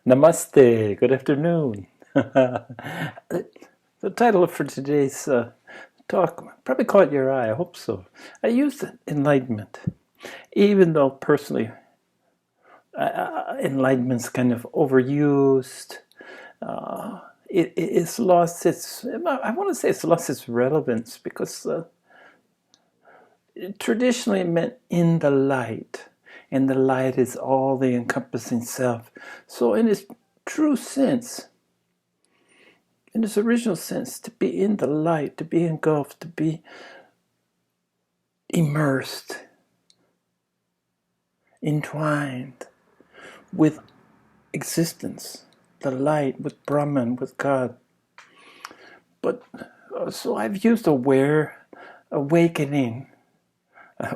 Namaste, good afternoon. The title for today's talk probably caught your eye, I hope so. I used enlightenment, even though personally enlightenment's kind of overused. It's lost its, I want to say it's lost its relevance because traditionally it meant in the light. And the light is all the encompassing self. So in its true sense, in its original sense, to be in the light, to be engulfed, to be immersed, entwined with existence, the light, with Brahman, with God. But so I've used awakening.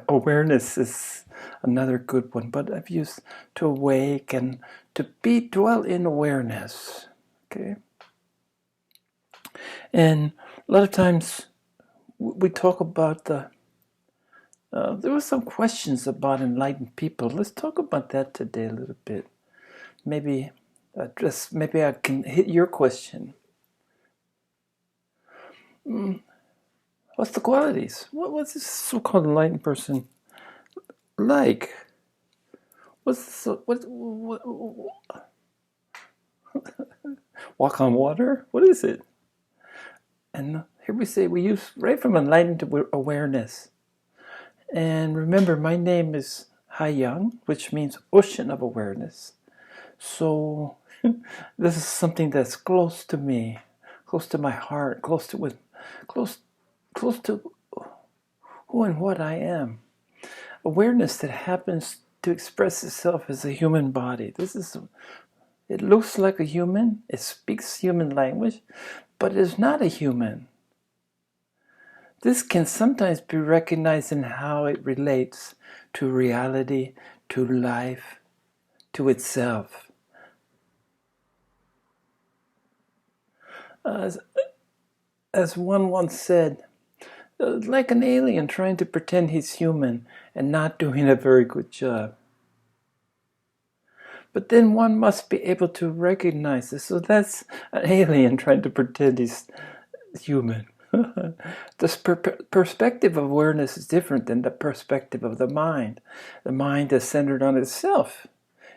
Awareness is another good one, but I've used to awake and to dwell in awareness. Okay. And a lot of times we talk about there were some questions about enlightened people. Let's talk about that today a little bit. Maybe I can hit your question. What's the qualities? What's this so-called enlightened person like? What walk on water? What is it? And here we use right from enlightened to awareness. And remember, my name is Hai Yang, which means ocean of awareness. So this is something that's close to me, close to my heart, close to who and what I am. Awareness that happens to express itself as a human body. It looks like a human, it speaks human language, but it is not a human. This can sometimes be recognized in how it relates to reality, to life, to itself. As one once said, like an alien trying to pretend he's human and not doing a very good job. But then one must be able to recognize this. So that's an alien trying to pretend he's human. The perspective of awareness is different than the perspective of the mind. The mind is centered on itself.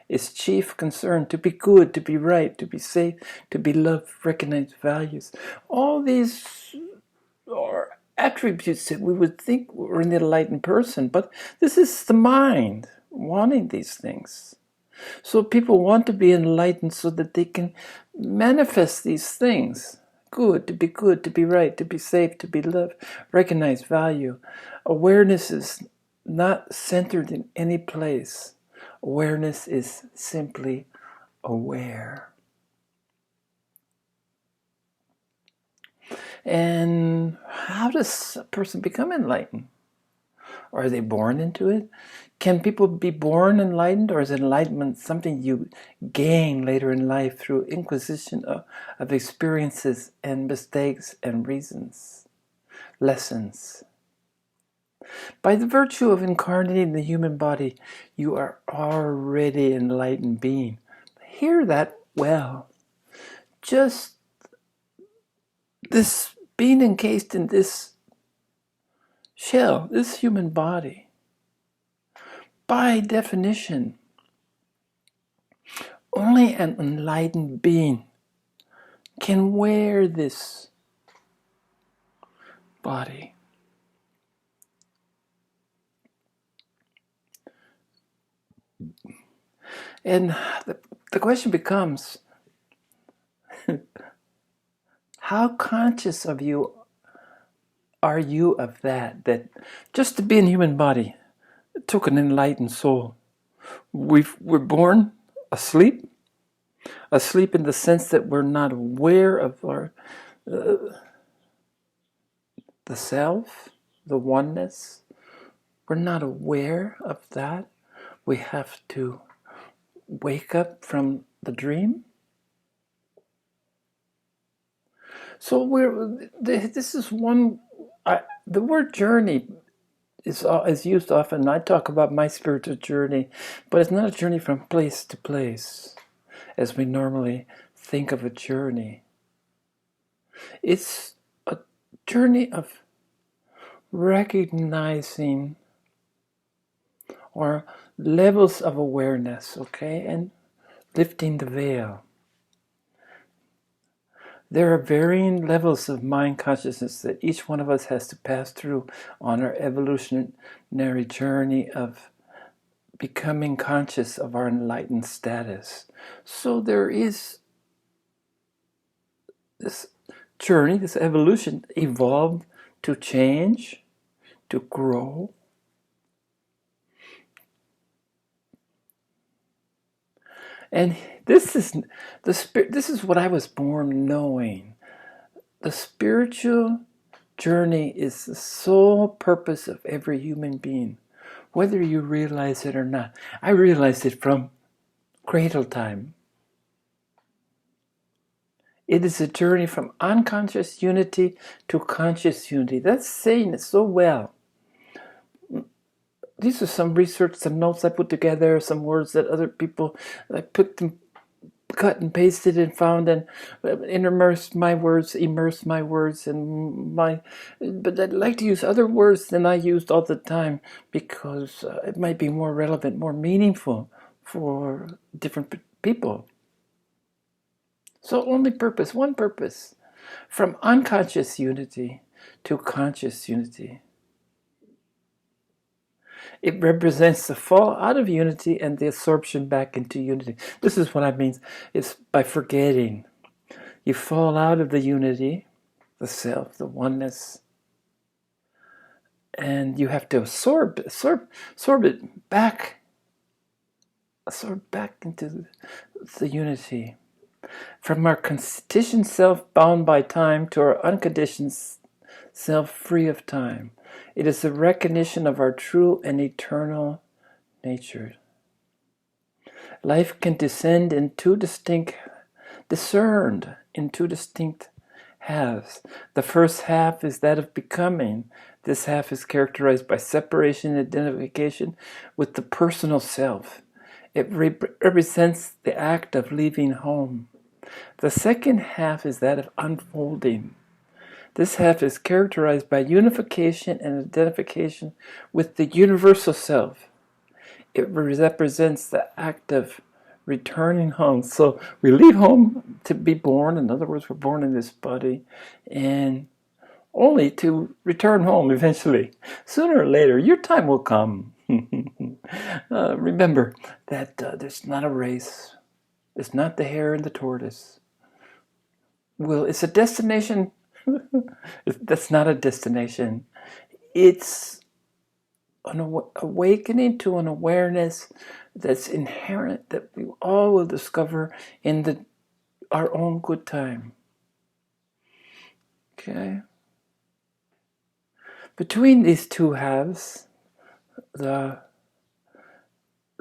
Its chief concern to be good, to be right, to be safe, to be loved, recognize values. All these are attributes that we would think were in the enlightened person, but this is the mind wanting these things. So people want to be enlightened so that they can manifest these things. Good, to be right, to be safe, to be loved, recognize value. Awareness is not centered in any place. Awareness is simply aware. And how does a person become enlightened? Are they born into it? Can people be born enlightened, or is enlightenment something you gain later in life through inquisition of experiences and mistakes and reasons, lessons? By the virtue of incarnating the human body, you are already an enlightened being. Hear that well. Just this being encased in this shell, this human body, by definition, only an enlightened being can wear this body. And the question becomes, how conscious of you are you of that just to be in a human body took an enlightened soul? We're born asleep in the sense that we're not aware of our the self, the oneness. We're not aware of that. We have to wake up from the dream. So this is one. The word journey is used often. I talk about my spiritual journey, but it's not a journey from place to place. as we normally think of a journey. It's a journey of recognizing or levels of awareness, okay, and lifting the veil. There are varying levels of mind consciousness that each one of us has to pass through on our evolutionary journey of becoming conscious of our enlightened status. So there is this journey, this evolution, evolved to change, to grow. And this is what I was born knowing. The spiritual journey is the sole purpose of every human being, whether you realize it or not. I realized it from cradle time. It is a journey from unconscious unity to conscious unity. That's saying it so well. These are some research, some notes I put together, some words that other people, I put them, cut and pasted and found and immersed my words, and but I'd like to use other words than I used all the time because it might be more relevant, more meaningful for different people. So only purpose, one purpose, from unconscious unity to conscious unity. It represents the fall out of unity and the absorption back into unity. This is what I mean. It's by forgetting. You fall out of the unity, the self, the oneness, and you have to absorb it back into the unity. From our conditioned self bound by time to our unconditioned self free of time. It is the recognition of our true and eternal nature. Life can discerned in two distinct halves. The first half is that of becoming. This half is characterized by separation and identification with the personal self. It represents the act of leaving home. The second half is that of unfolding. This half is characterized by unification and identification with the universal self. It represents the act of returning home. So we leave home to be born. In other words, we're born in this body, and only to return home eventually. Sooner or later, your time will come. Remember that there's not a race. It's not the hare and the tortoise. Well, it's a destination. That's not a destination. It's an awakening to an awareness that's inherent, that we all will discover in our own good time. Okay? Between these two halves, the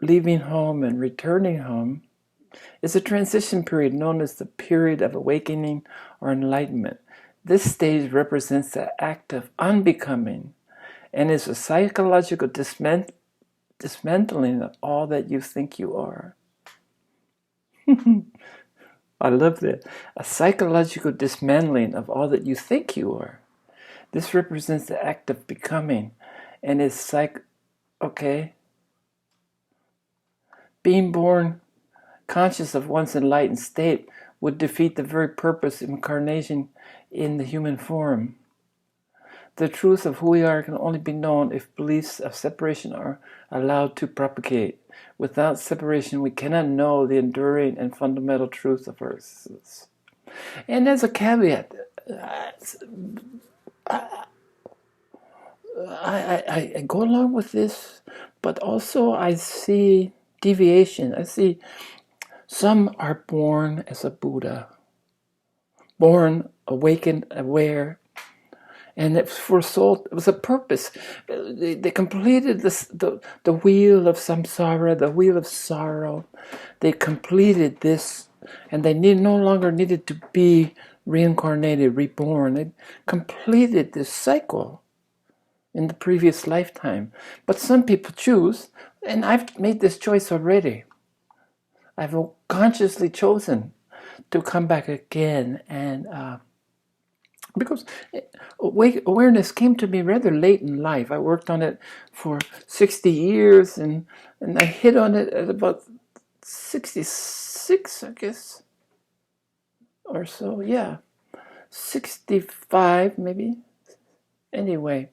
leaving home and returning home, is a transition period known as the period of awakening or enlightenment. This stage represents the act of unbecoming and is a psychological dismantling of all that you think you are. I love that. A psychological dismantling of all that you think you are. This represents the act of becoming and is being born conscious of one's enlightened state would defeat the very purpose of incarnation in the human form. The truth of who we are can only be known if beliefs of separation are allowed to propagate. Without separation, we cannot know the enduring and fundamental truth of our existence. And as a caveat, I go along with this, but also I see deviation. I see some are born as a Buddha, born, awakened, aware, and it was for soul. It was a purpose. They completed the wheel of samsara, the wheel of sorrow. They completed this, and they no longer needed to be reincarnated, reborn. They completed this cycle in the previous lifetime. But some people choose, and I've made this choice already. I've consciously chosen to come back again, and because awareness came to me rather late in life. I worked on it for 60 years, and I hit on it at about 66, I guess, or so. Yeah, 65 maybe. Anyway,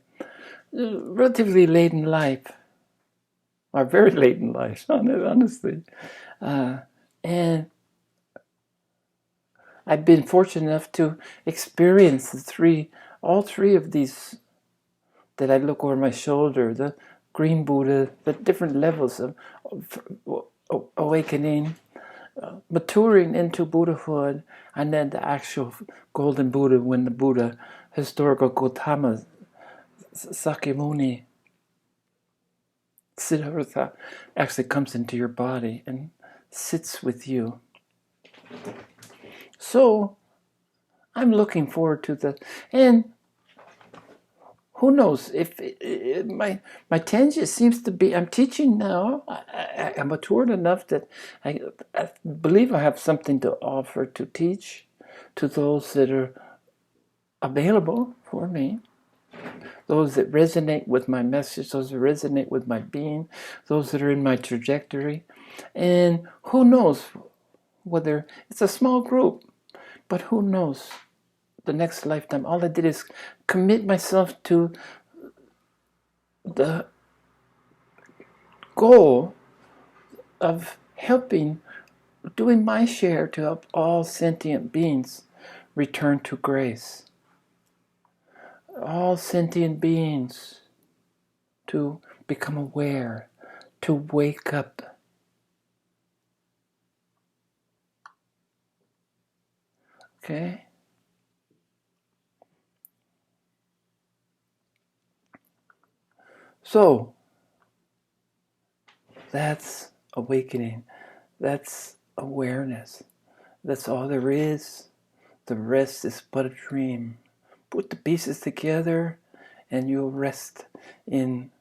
relatively late in life, or very late in life, honestly. And I've been fortunate enough to experience all three of these that I look over my shoulder, the green Buddha, the different levels of awakening, maturing into Buddhahood, and then the actual golden Buddha when the Buddha, historical Gautama, Sakyamuni, Siddhartha, actually comes into your body and sits with you. So I'm looking forward to that. And who knows if my tangent seems to be, I'm teaching now. I'm matured enough that I believe I have something to offer to teach to those that are available for me, those that resonate with my message, those that resonate with my being, those that are in my trajectory. And who knows whether it's a small group, but who knows the next lifetime. All I did is commit myself to the goal of doing my share to help all sentient beings return to grace. All sentient beings to become aware, to wake up. Okay? So, that's awakening. That's awareness. That's all there is. The rest is but a dream. Put the pieces together and you'll rest in